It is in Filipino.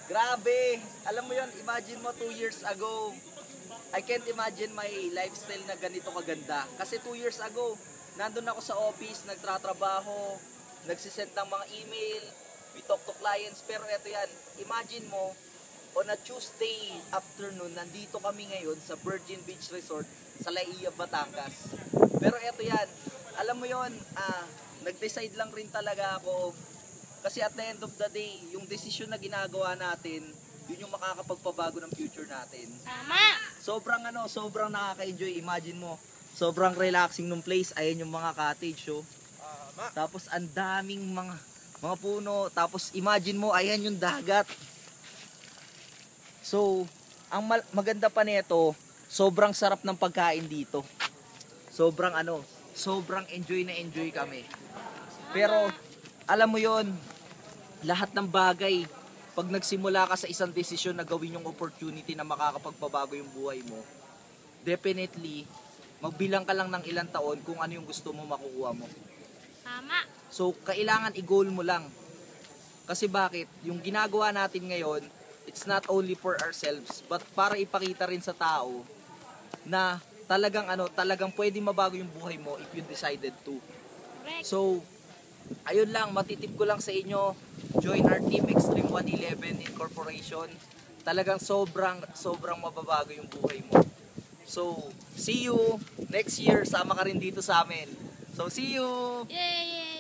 Grabe! Alam mo yon, imagine mo 2 years ago, I can't imagine my lifestyle na ganito kaganda. Kasi 2 years ago, nandun ako sa office, nagtratrabaho, nagsisend ng mga email, we talk to clients, pero eto yan, imagine mo, on a Tuesday afternoon, nandito kami ngayon sa Virgin Beach Resort sa Laia, Batangas. Pero eto yan, alam mo yon, nag-decide lang rin talaga ako. Kasi at the end of the day, yung desisyon na ginagawa natin, yun yung makakapagpabago ng future natin. Tama! Sobrang nakaka-enjoy. Imagine mo, sobrang relaxing nung place. Ayan yung mga cottage, oh. Tapos ang daming mga puno. Tapos imagine mo, ayan yung dagat. So, ang maganda pa nito, sobrang sarap ng pagkain dito. Sobrang enjoy na enjoy kami. Pero, alam mo yon, lahat ng bagay, pag nagsimula ka sa isang desisyon na gawin yung opportunity na makakapagpabago yung buhay mo, definitely, magbilang ka lang ng ilang taon kung ano yung gusto mo makukuha mo. Tama! So, kailangan i-goal mo lang. Kasi bakit? Yung ginagawa natin ngayon, it's not only for ourselves, but para ipakita rin sa tao na talagang pwede mabago yung buhay mo if you decided to. Correct! So, ayun lang, matitip ko lang sa inyo, join our team Extreme 111 Incorporation. Talagang sobrang mababago yung buhay mo. So, see you next year. Sama ka rin dito sa amin. So, see you! Yay!